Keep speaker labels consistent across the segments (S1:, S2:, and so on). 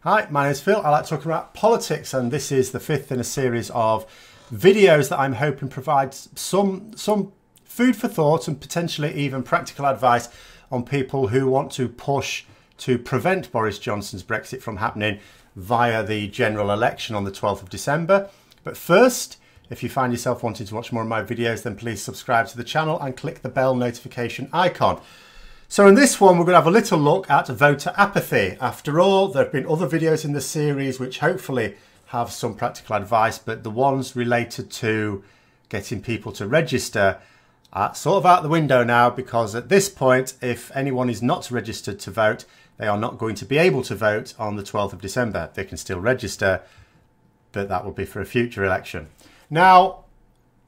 S1: Hi, my name is Phil. I like talking about politics, and this is the fifth in a series of videos that I'm hoping provides some food for thought and potentially even practical advice on people who want to push to prevent Boris Johnson's Brexit from happening via the general election on the 12th of December. But first, if you find yourself wanting to watch more of my videos, then please subscribe to the channel and click the bell notification icon. So in this one, we're going to have a little look at voter apathy. After all, there have been other videos in the series which hopefully have some practical advice, but the ones related to getting people to register are sort of out the window now, because at this point, if anyone is not registered to vote, they are not going to be able to vote on the 12th of December. They can still register, but that will be for a future election. Now,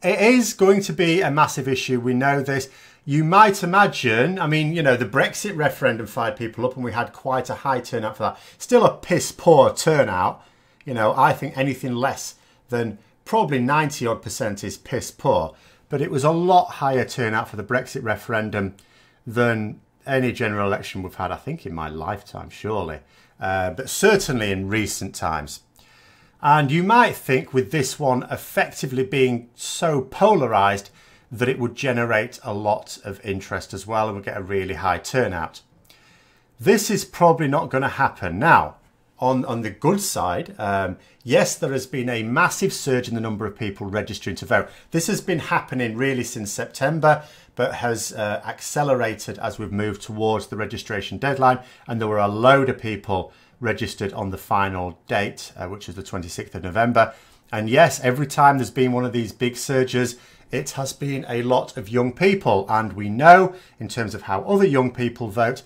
S1: it is going to be a massive issue. We know this. You might imagine, I mean, you know, the Brexit referendum fired people up and we had quite a high turnout for that. Still a piss poor turnout. You know, I think anything less than probably 90% is piss poor. But it was a lot higher turnout for the Brexit referendum than any general election we've had, I think, in my lifetime, surely. But certainly in recent times. And you might think with this one effectively being so polarised that it would generate a lot of interest as well and would get a really high turnout. This is probably not going to happen. Now, on the good side, yes, there has been a massive surge in the number of people registering to vote. This has been happening really since September, but has accelerated as we've moved towards the registration deadline. And there were a load of people registered on the final date, which is the 26th of November. And yes, every time there's been one of these big surges, it has been a lot of young people. And we know, in terms of how other young people vote,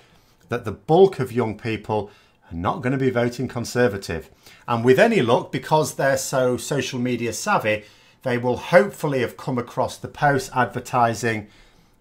S1: that the bulk of young people are not going to be voting Conservative. And with any luck, because they're so social media savvy, they will hopefully have come across the post advertising,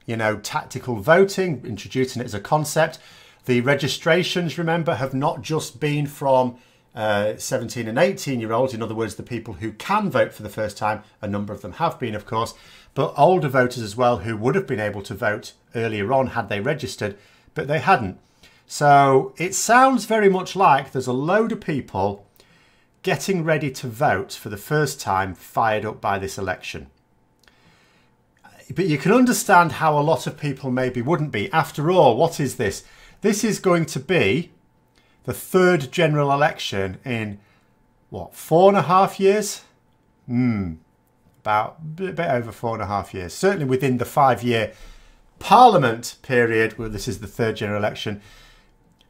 S1: you know, tactical voting, introducing it as a concept. The registrations, remember, have not just been from 17 and 18-year-olds, in other words, the people who can vote for the first time. A number of them have been, of course, but older voters as well who would have been able to vote earlier on had they registered, but they hadn't. So it sounds very much like there's a load of people getting ready to vote for the first time fired up by this election. But you can understand how a lot of people maybe wouldn't be. After all, what is this? This is going to be the third general election in, what, 4.5 years? About a bit over 4.5 years. Certainly within the 5-year Parliament period, where this is the third general election.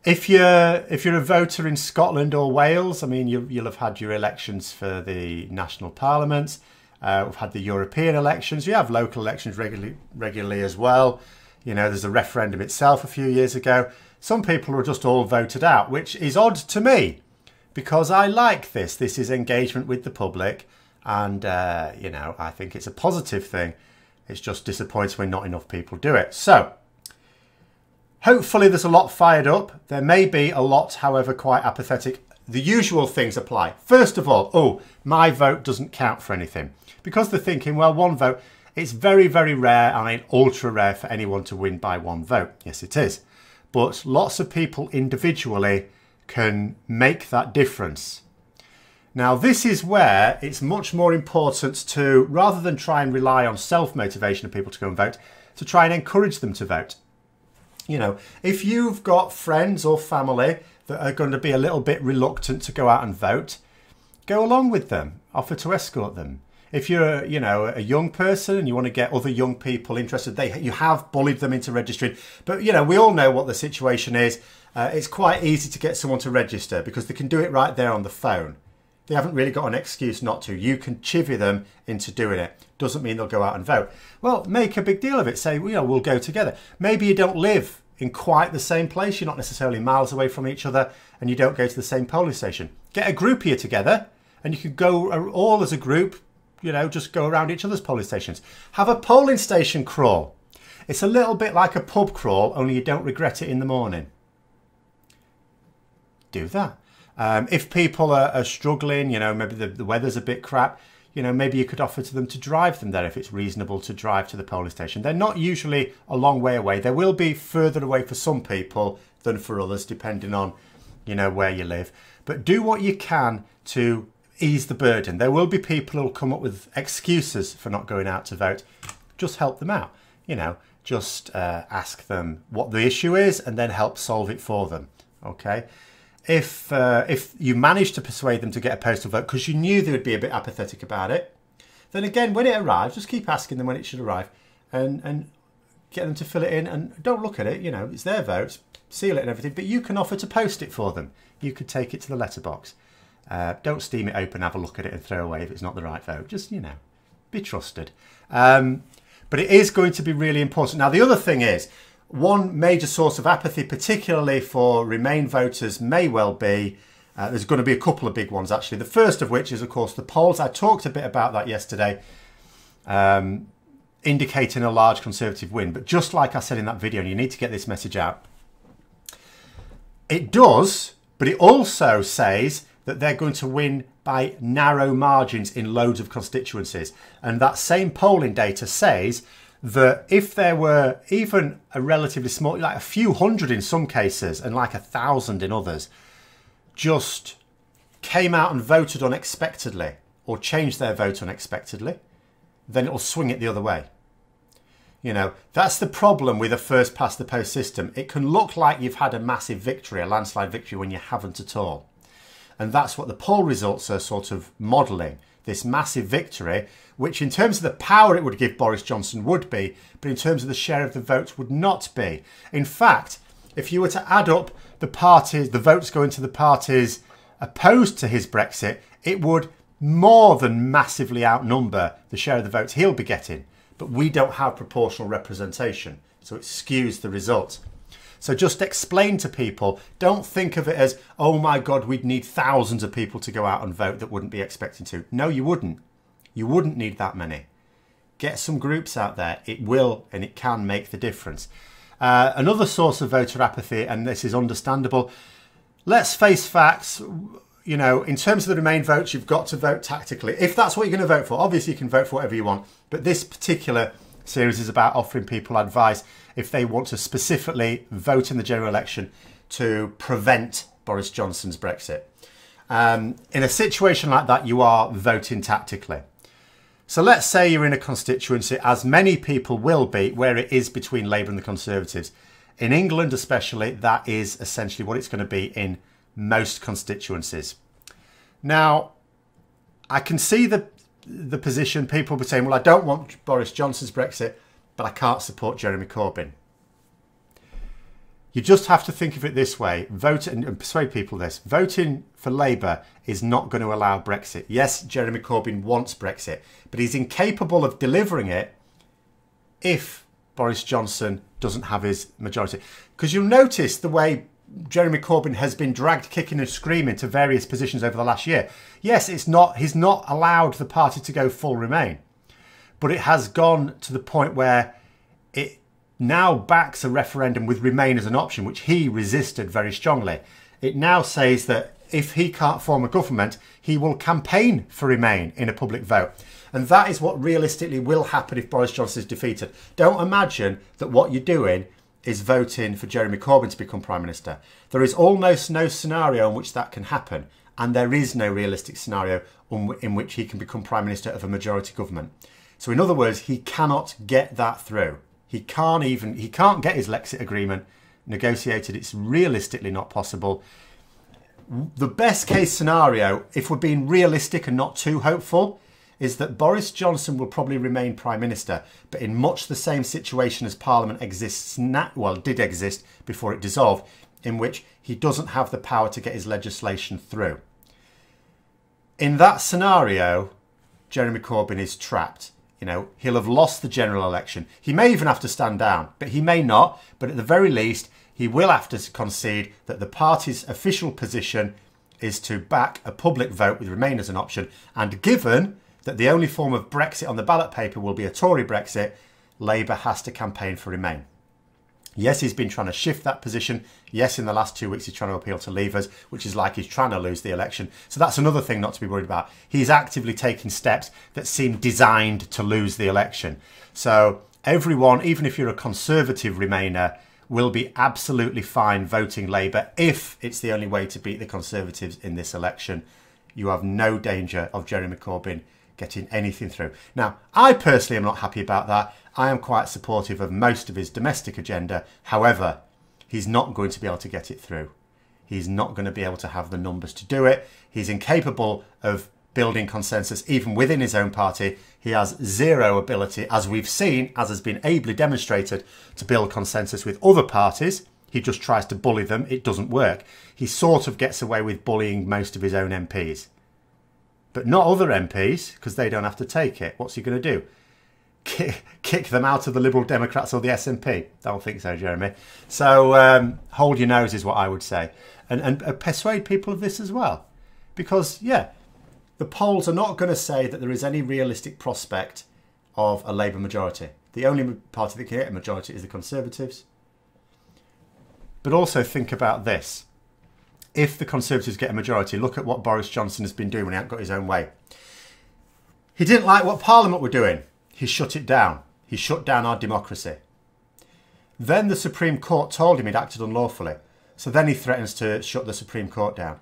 S1: If you're a voter in Scotland or Wales, I mean, you'll have had your elections for the national parliaments. We've had the European elections. You have local elections regularly as well. You know, there's a referendum itself a few years ago. Some people are just all voted out, which is odd to me because I like this. This is engagement with the public. And, you know, I think it's a positive thing. It's just disappointing when not enough people do it. So hopefully there's a lot fired up. There may be a lot, however, quite apathetic. The usual things apply. First of all, oh, my vote doesn't count for anything. Because they're thinking, well, one vote, it's very, very rare, I mean, ultra rare for anyone to win by one vote. Yes, it is. But lots of people individually can make that difference. Now, this is where it's much more important to, rather than try and rely on self-motivation of people to go and vote, to try and encourage them to vote. You know, if you've got friends or family that are going to be a little bit reluctant to go out and vote, go along with them, offer to escort them. If you're, you know, a young person and you want to get other young people interested, you have bullied them into registering. But, you know, we all know what the situation is. It's quite easy to get someone to register because they can do it right there on the phone. They haven't really got an excuse not to. You can chivvy them into doing it. Doesn't mean they'll go out and vote. Well, make a big deal of it. Say, well, you know, we'll go together. Maybe you don't live in quite the same place. You're not necessarily miles away from each other and you don't go to the same polling station. Get a group here together and you could go all as a group, you know, just go around each other's polling stations. Have a polling station crawl. It's a little bit like a pub crawl, only you don't regret it in the morning. Do that. If people are struggling, you know, maybe the weather's a bit crap, you know, maybe you could offer to them to drive them there if it's reasonable to drive to the polling station. They're not usually a long way away. They will be further away for some people than for others, depending on, you know, where you live. but do what you can to ease the burden. There will be people who will come up with excuses for not going out to vote. Just help them out, you know, just ask them what the issue is and then help solve it for them. Okay. If you manage to persuade them to get a postal vote because you knew they would be a bit apathetic about it, then again, when it arrives, just keep asking them when it should arrive and get them to fill it in, and don't look at it, you know, it's their vote, seal it and everything, but you can offer to post it for them. You could take it to the letterbox. Don't steam it open, have a look at it and throw away if it's not the right vote. Just, you know, be trusted. But it is going to be really important. Now, the other thing is, one major source of apathy, particularly for Remain voters, may well be, there's going to be a couple of big ones actually. The first of which is, of course, the polls. I talked a bit about that yesterday, indicating a large Conservative win. But just like I said in that video, and you need to get this message out, it does, but it also says that they're going to win by narrow margins in loads of constituencies. And that same polling data says that if there were even a relatively small, like a few hundred in some cases and like 1,000 in others, just came out and voted unexpectedly or changed their vote unexpectedly, then it'll swing it the other way. You know, that's the problem with a first past the post system. It can look like you've had a massive victory, a landslide victory, when you haven't at all. And that's what the poll results are sort of modelling, this massive victory, which in terms of the power it would give Boris Johnson would be, but in terms of the share of the votes would not be. In fact, if you were to add up the parties, the votes going to the parties opposed to his Brexit, it would more than massively outnumber the share of the votes he'll be getting. But we don't have proportional representation, so it skews the result. So just explain to people, don't think of it as, oh my God, we'd need thousands of people to go out and vote that wouldn't be expecting to. No, you wouldn't. You wouldn't need that many. Get some groups out there. It will and it can make the difference. Another source of voter apathy, and this is understandable, let's face facts. You know, in terms of the Remain votes, you've got to vote tactically. If that's what you're going to vote for, obviously you can vote for whatever you want. But this particular series is about offering people advice if they want to specifically vote in the general election to prevent Boris Johnson's Brexit. In a situation like that, you are voting tactically. So let's say you're in a constituency, as many people will be, where it is between Labour and the Conservatives. In England especially, that is essentially what it's going to be in most constituencies. Now, I can see the position, people will be saying, well, I don't want Boris Johnson's Brexit, but I can't support Jeremy Corbyn. You just have to think of it this way, vote and persuade people this. Voting for Labour is not going to allow Brexit. Yes, Jeremy Corbyn wants Brexit, but he's incapable of delivering it if Boris Johnson doesn't have his majority. Because you'll notice the way Jeremy Corbyn has been dragged kicking and screaming to various positions over the last year. Yes, he's not allowed the party to go full Remain, but it has gone to the point where it now backs a referendum with Remain as an option, which he resisted very strongly. It now says that if he can't form a government, he will campaign for Remain in a public vote. And that is what realistically will happen if Boris Johnson is defeated. Don't imagine that what you're doing is voting for Jeremy Corbyn to become Prime Minister. There is almost no scenario in which that can happen. And there is no realistic scenario in which he can become Prime Minister of a majority government. So in other words, he cannot get that through. He can't get his Lexit agreement negotiated. It's realistically not possible. The best case scenario, if we're being realistic and not too hopeful, is that Boris Johnson will probably remain Prime Minister, but in much the same situation as Parliament exists now, well, did exist before it dissolved, in which he doesn't have the power to get his legislation through. In that scenario, Jeremy Corbyn is trapped. You know, he'll have lost the general election. He may even have to stand down, but he may not. But at the very least, he will have to concede that the party's official position is to back a public vote with Remain as an option. And given that the only form of Brexit on the ballot paper will be a Tory Brexit, Labour has to campaign for Remain. Yes, he's been trying to shift that position. Yes, in the last 2 weeks, he's trying to appeal to Leavers, which is like he's trying to lose the election. So that's another thing not to be worried about. He's actively taking steps that seem designed to lose the election. So everyone, even if you're a Conservative Remainer, will be absolutely fine voting Labour if it's the only way to beat the Conservatives in this election. You have no danger of Jeremy Corbyn getting anything through. Now, I personally am not happy about that. I am quite supportive of most of his domestic agenda. However, he's not going to be able to get it through. He's not going to be able to have the numbers to do it. He's incapable of building consensus even within his own party. He has zero ability, as we've seen, as has been ably demonstrated, to build consensus with other parties. He just tries to bully them. It doesn't work. He sort of gets away with bullying most of his own MPs. But not other MPs, because they don't have to take it. What's he going to do? Kick them out of the Liberal Democrats or the SNP? Don't think so, Jeremy. So hold your nose is what I would say. And persuade people of this as well. Because, yeah, the polls are not going to say that there is any realistic prospect of a Labour majority. The only party that can get a majority is the Conservatives. But also think about this. If the Conservatives get a majority, look at what Boris Johnson has been doing when he hasn't got his own way. He didn't like what Parliament were doing. He shut it down. He shut down our democracy. Then the Supreme Court told him he'd acted unlawfully. So then he threatens to shut the Supreme Court down.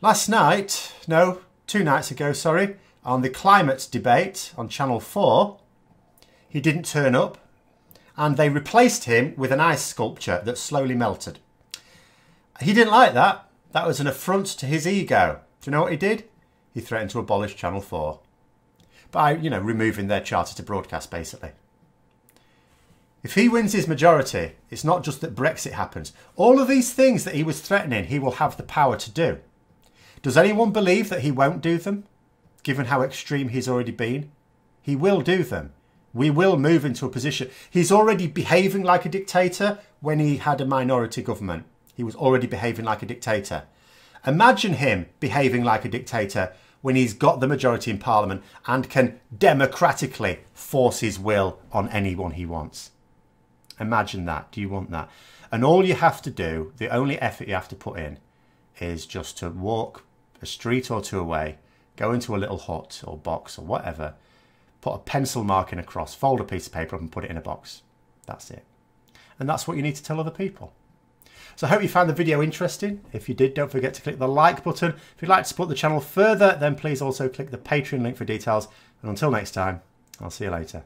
S1: Last night, no, 2 nights ago, sorry, on the climate debate on Channel 4, he didn't turn up and they replaced him with an ice sculpture that slowly melted. He didn't like that. That was an affront to his ego. Do you know what he did? He threatened to abolish Channel 4 by, removing their charter to broadcast, basically. If he wins his majority, it's not just that Brexit happens. All of these things that he was threatening, he will have the power to do. Does anyone believe that he won't do them, given how extreme he's already been? He will do them. We will move into a position. He's already behaving like a dictator when he had a minority government. He was already behaving like a dictator. Imagine him behaving like a dictator when he's got the majority in Parliament and can democratically force his will on anyone he wants. Imagine that. Do you want that? And all you have to do, the only effort you have to put in, is just to walk a street or two away, go into a little hut or box or whatever, put a pencil mark in across, fold a piece of paper up and put it in a box. That's it. And that's what you need to tell other people. So I hope you found the video interesting. If you did, don't forget to click the like button. If you'd like to support the channel further, then please also click the Patreon link for details. And until next time, I'll see you later.